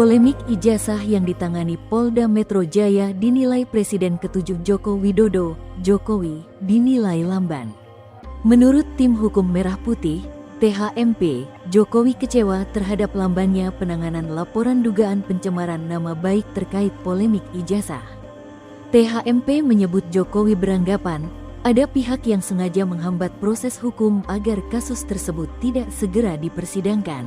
Polemik ijazah yang ditangani Polda Metro Jaya dinilai Presiden ke-7 Joko Widodo, Jokowi, dinilai lamban. Menurut tim hukum Merah Putih, THMP, Jokowi kecewa terhadap lambannya penanganan laporan dugaan pencemaran nama baik terkait polemik ijazah. THMP menyebut Jokowi beranggapan, ada pihak yang sengaja menghambat proses hukum agar kasus tersebut tidak segera dipersidangkan.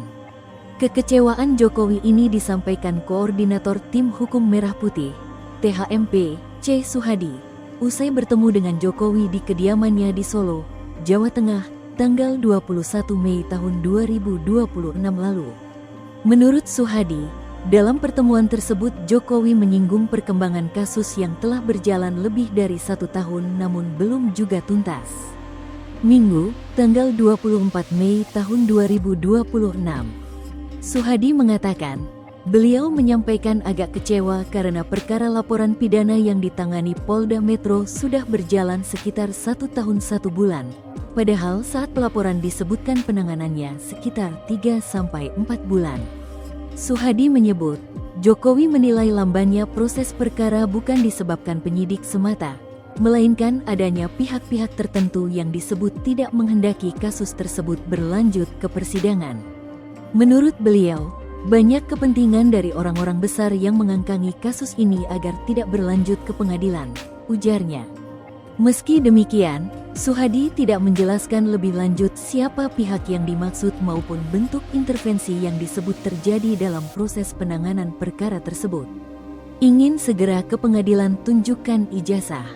Kekecewaan Jokowi ini disampaikan Koordinator Tim Hukum Merah Putih, THMP, C. Suhadi, usai bertemu dengan Jokowi di kediamannya di Solo, Jawa Tengah, tanggal 21 Mei tahun 2026 lalu. Menurut Suhadi, dalam pertemuan tersebut Jokowi menyinggung perkembangan kasus yang telah berjalan lebih dari 1 tahun namun belum juga tuntas. Minggu, tanggal 24 Mei tahun 2026. Suhadi mengatakan, beliau menyampaikan agak kecewa karena perkara laporan pidana yang ditangani Polda Metro sudah berjalan sekitar 1 tahun 1 bulan. Padahal saat pelaporan disebutkan penanganannya sekitar 3-4 bulan. Suhadi menyebut, Jokowi menilai lambannya proses perkara bukan disebabkan penyidik semata, melainkan adanya pihak-pihak tertentu yang disebut tidak menghendaki kasus tersebut berlanjut ke persidangan. Menurut beliau, banyak kepentingan dari orang-orang besar yang mengangkangi kasus ini agar tidak berlanjut ke pengadilan, ujarnya. Meski demikian, Suhadi tidak menjelaskan lebih lanjut siapa pihak yang dimaksud maupun bentuk intervensi yang disebut terjadi dalam proses penanganan perkara tersebut. Ingin segera ke pengadilan tunjukkan ijazah.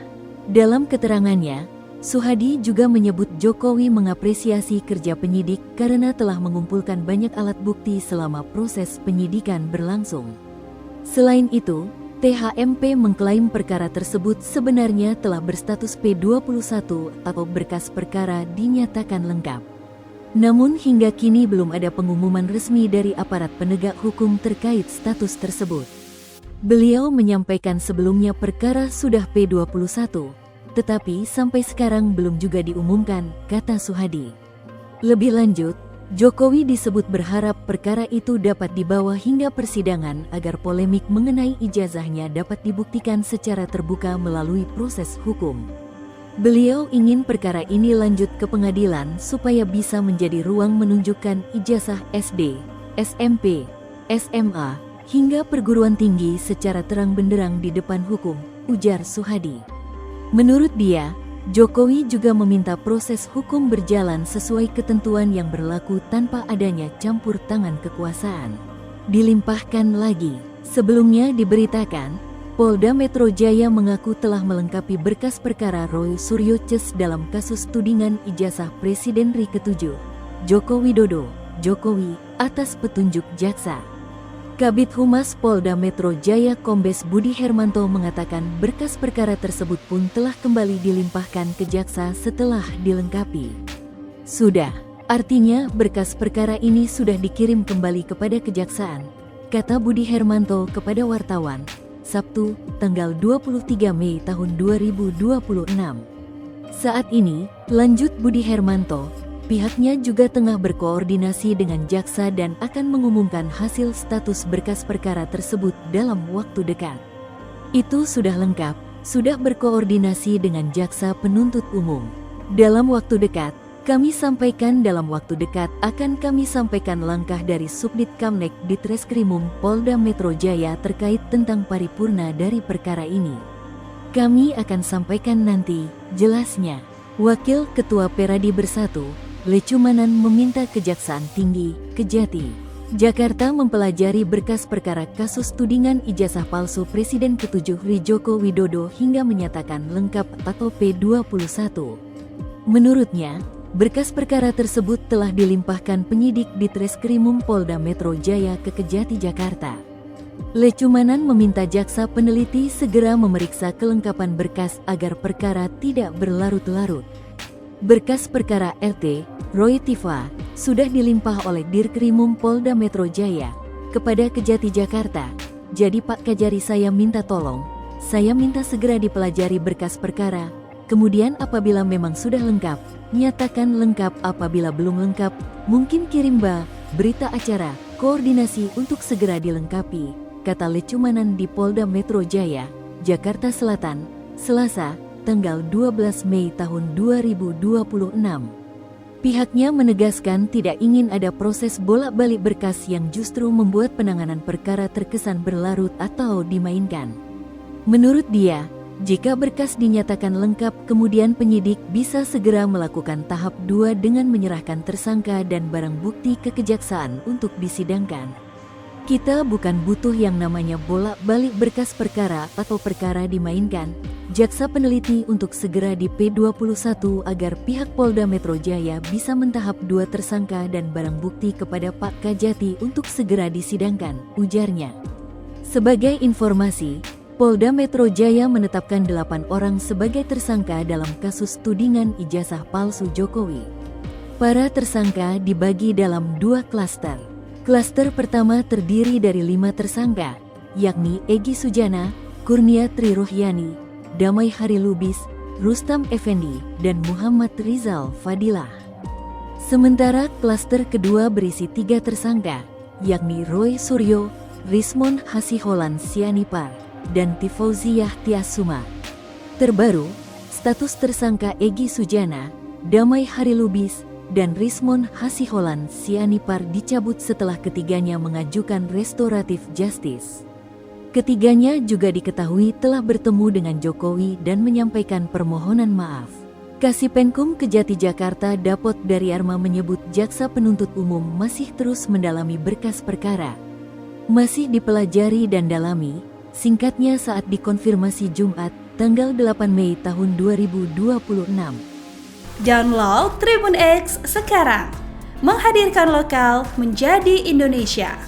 Dalam keterangannya, Suhadi juga menyebut Jokowi mengapresiasi kerja penyidik karena telah mengumpulkan banyak alat bukti selama proses penyidikan berlangsung. Selain itu, THMP mengklaim perkara tersebut sebenarnya telah berstatus P21 atau berkas perkara dinyatakan lengkap. Namun hingga kini belum ada pengumuman resmi dari aparat penegak hukum terkait status tersebut. Beliau menyampaikan sebelumnya perkara sudah P21. Tetapi sampai sekarang belum juga diumumkan, kata Suhadi. Lebih lanjut, Jokowi disebut berharap perkara itu dapat dibawa hingga persidangan agar polemik mengenai ijazahnya dapat dibuktikan secara terbuka melalui proses hukum. Beliau ingin perkara ini lanjut ke pengadilan supaya bisa menjadi ruang menunjukkan ijazah SD, SMP, SMA, hingga perguruan tinggi secara terang benderang di depan hukum, ujar Suhadi. Menurut dia, Jokowi juga meminta proses hukum berjalan sesuai ketentuan yang berlaku tanpa adanya campur tangan kekuasaan. Dilimpahkan lagi, sebelumnya diberitakan, Polda Metro Jaya mengaku telah melengkapi berkas perkara Roy Suryo Ces dalam kasus tudingan ijazah Presiden RI ke-7, Joko Widodo, Jokowi, atas petunjuk jaksa. Kabid Humas Polda Metro Jaya Kombes Budi Hermanto mengatakan berkas perkara tersebut pun telah kembali dilimpahkan ke jaksa setelah dilengkapi. Sudah, artinya berkas perkara ini sudah dikirim kembali kepada kejaksaan, kata Budi Hermanto kepada wartawan, Sabtu, tanggal 23 Mei tahun 2026. Saat ini, lanjut Budi Hermanto, pihaknya juga tengah berkoordinasi dengan jaksa dan akan mengumumkan hasil status berkas perkara tersebut dalam waktu dekat. Itu sudah lengkap, sudah berkoordinasi dengan jaksa penuntut umum. Dalam waktu dekat, kami sampaikan dalam waktu dekat akan kami sampaikan langkah dari Subdit Kamnek Ditreskrimum Polda Metro Jaya terkait tentang paripurna dari perkara ini. Kami akan sampaikan nanti, jelasnya. Wakil Ketua Peradi Bersatu, Lecumanan meminta Kejaksaan Tinggi, Kejati, Jakarta mempelajari berkas perkara kasus tudingan ijazah palsu Presiden ke-7 RI Joko Widodo hingga menyatakan lengkap atau P21. Menurutnya, berkas perkara tersebut telah dilimpahkan penyidik di Treskrimum Polda Metro Jaya ke Kejati Jakarta. Lecumanan meminta jaksa peneliti segera memeriksa kelengkapan berkas agar perkara tidak berlarut-larut. Berkas perkara RT, Roy Tifa, sudah dilimpah oleh Dirkrimum Polda Metro Jaya kepada Kejati Jakarta. Jadi Pak Kajari saya minta tolong, saya minta segera dipelajari berkas perkara, kemudian apabila memang sudah lengkap, nyatakan lengkap, apabila belum lengkap, mungkin kirim berita acara, berkoordinasi untuk segera dilengkapi, kata Lecumanan di Polda Metro Jaya, Jakarta Selatan, Selasa, tanggal 12 Mei tahun 2026. Pihaknya menegaskan tidak ingin ada proses bolak-balik berkas yang justru membuat penanganan perkara terkesan berlarut atau dimainkan. Menurut dia, jika berkas dinyatakan lengkap, kemudian penyidik bisa segera melakukan tahap 2 dengan menyerahkan tersangka dan barang bukti ke kejaksaan untuk disidangkan. Kita bukan butuh yang namanya bolak-balik berkas perkara atau perkara dimainkan, jaksa peneliti untuk segera di P21 agar pihak Polda Metro Jaya bisa mentahap 2 tersangka dan barang bukti kepada Pak Kajati untuk segera disidangkan, ujarnya. Sebagai informasi, Polda Metro Jaya menetapkan 8 orang sebagai tersangka dalam kasus tudingan ijazah palsu Jokowi. Para tersangka dibagi dalam 2 klaster. Klaster pertama terdiri dari 5 tersangka, yakni Egy Sujana, Kurnia Trirohyani, Damai Harilubis, Rustam Effendi, dan Muhammad Rizal Fadilah. Sementara klaster kedua berisi 3 tersangka, yakni Roy Suryo, Rismon Hasiholan Sianipar, dan Tifauziah Tiasuma. Terbaru, status tersangka Egy Sujana, Damai Harilubis, dan Rismon Hasiholan Sianipar dicabut setelah ketiganya mengajukan restoratif justice. Ketiganya juga diketahui telah bertemu dengan Jokowi dan menyampaikan permohonan maaf. Kasipenkum Kejati Jakarta Dapot Daryarma menyebut jaksa penuntut umum masih terus mendalami berkas perkara. Masih dipelajari dan dalami, singkatnya saat dikonfirmasi Jumat, tanggal 8 Mei tahun 2026. Download Tribun X sekarang, menghadirkan lokal menjadi Indonesia.